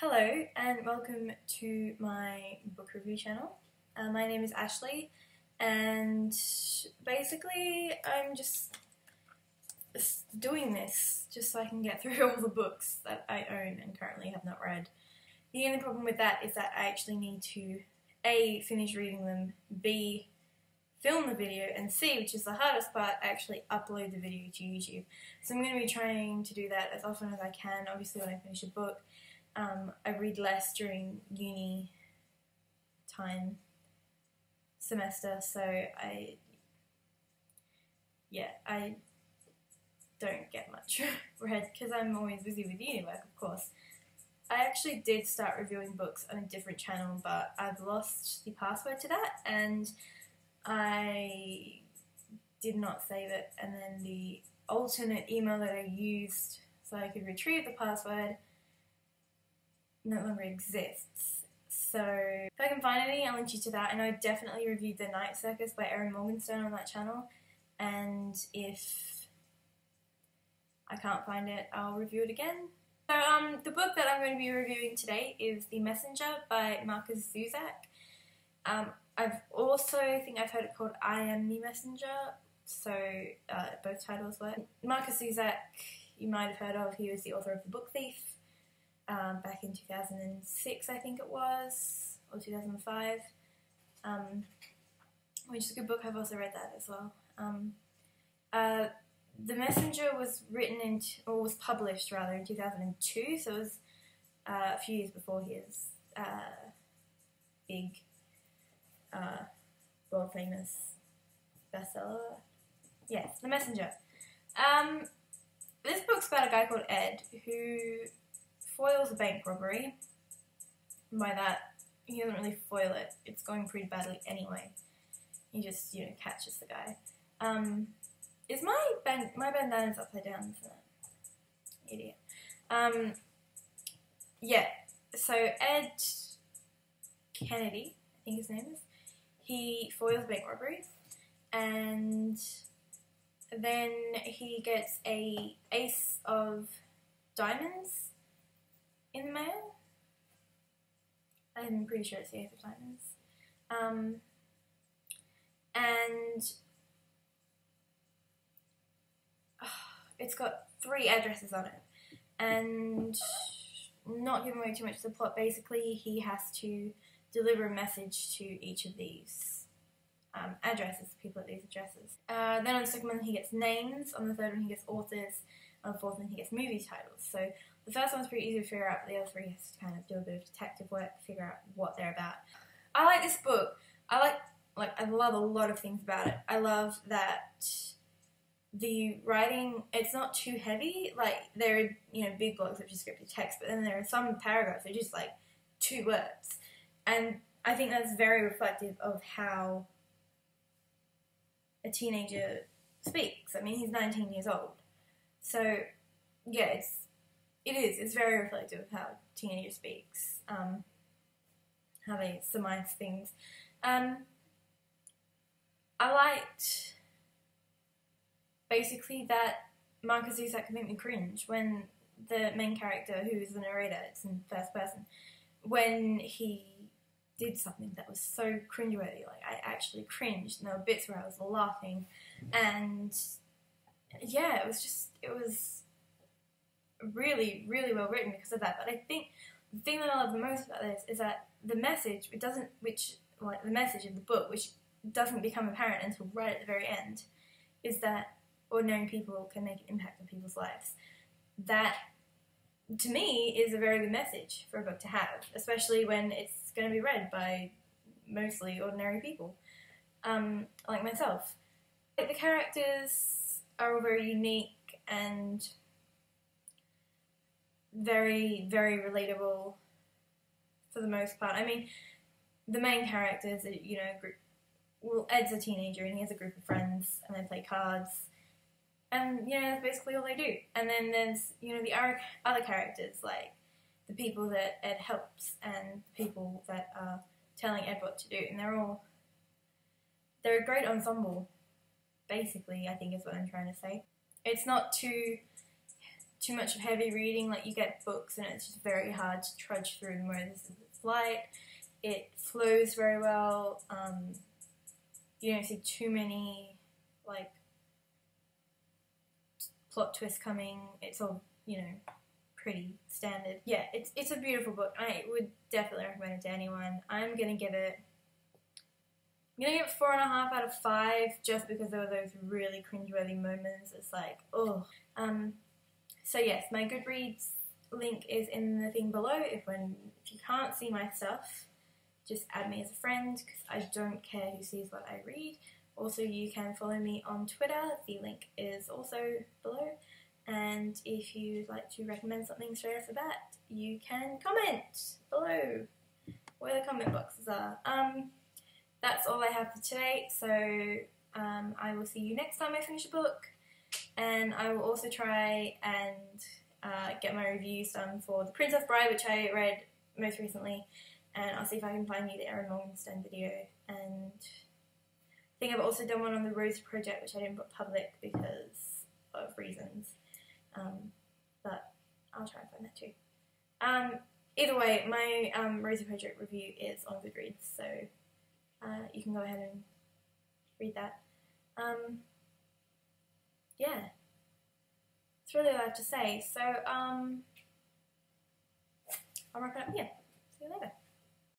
Hello and welcome to my book review channel. My name is Ashley and basically I'm just doing this just so I can get through all the books that I own and currently have not read. The only problem with that is that I actually need to A, finish reading them, B, film the video, and C, which is the hardest part, actually upload the video to YouTube. So I'm going to be trying to do that as often as I can. Obviously when I finish a book, I read less during uni time semester, so I don't get much read because I'm always busy with uni work, of course. I actually did start reviewing books on a different channel, but I've lost the password to that and I did not save it, and then the alternate email that I used so I could retrieve the password no longer exists. So if I can find any, I'll link you to that. And I definitely reviewed The Night Circus by Erin Morgenstern on that channel, and if I can't find it, I'll review it again. So the book that I'm going to be reviewing today is The Messenger by Markus Zusak. I've also think I've heard it called I Am the Messenger, so both titles work. Markus Zusak, you might have heard of. He was the author of The Book Thief, back in 2006 I think it was, or 2005, which is a good book. I've also read that as well. The Messenger was was published rather in 2002, so it was a few years before his big, world famous bestseller. Yes, The Messenger. This book's about a guy called Ed who foils a bank robbery. And by that, he doesn't really foil it. It's going pretty badly anyway. He just, catches the guy. Is my bandana's upside down, isn't it? Idiot. Yeah. So Ed Kennedy, I think his name is, he foils a bank robbery, and then he gets a ace of diamonds in the mail. I'm pretty sure it's the Ace of Diamonds. And it's got 3 addresses on it. And not giving away too much of the plot, basically he has to deliver a message to each of these addresses, people at these addresses. Then on the second one he gets names, on the third one he gets authors, on the fourth one he gets movie titles. So the first one's pretty easy to figure out, but the other 3 has to kind of do a bit of detective work to figure out what they're about. I like this book. I love a lot of things about it. I love that the writing, it's not too heavy. Like, there are, big blocks of just scripted text, but then there are some paragraphs that are just like 2 words. And I think that's very reflective of how a teenager speaks. I mean, he's 19 years old. So, yeah, it's very reflective of how a teenager speaks, how they surmise things. I liked, basically, that Markus Zusak made me cringe when the main character, who is the narrator, it's in first person, when he did something that was so cringeworthy, like I actually cringed, and there were bits where I was laughing, and yeah, it was really, really well written because of that. But I think the thing that I love the most about this is that the message, the message of the book, which doesn't become apparent until right at the very end, is that ordinary people can make an impact on people's lives. That, to me, is a very good message for a book to have, especially when it's going to be read by mostly ordinary people, like myself. The characters are all very unique and very, very relatable for the most part. I mean, the main characters are, Ed's a teenager and he has a group of friends and they play cards, and that's basically all they do. And then there's the other characters, like the people that Ed helps and the people that are telling Ed what to do, and they're a great ensemble, basically, I think is what I'm trying to say. It's not too too much of heavy reading. Like, you get books and it's just very hard to trudge through them, whereas it's light, it flows very well. You don't see too many, like, plot twists coming. It's all, you know, pretty standard. Yeah, it's a beautiful book. I would definitely recommend it to anyone. I'm gonna give it 4.5 out of 5, just because there were those really cringeworthy moments. It's like, oh. So yes, my Goodreads link is in the thing below. If you can't see my stuff, just add me as a friend, because I don't care who sees what I read. Also, you can follow me on Twitter. The link is also below. And if you'd like to recommend something straight off the bat, you can comment below where the comment boxes are. That's all I have for today. So I will see you next time I finish a book. And I will also try and get my reviews done for The Princess Bride, which I read most recently. And I'll see if I can find you the Erin Morgenstern video. And I think I've also done one on the Rosie Project, which I didn't put public because of reasons. But I'll try and find that too. Either way, my Rosie Project review is on Goodreads, so you can go ahead and read that. Yeah. That's really all I have to say. So, I'll wrap it up here. See you later.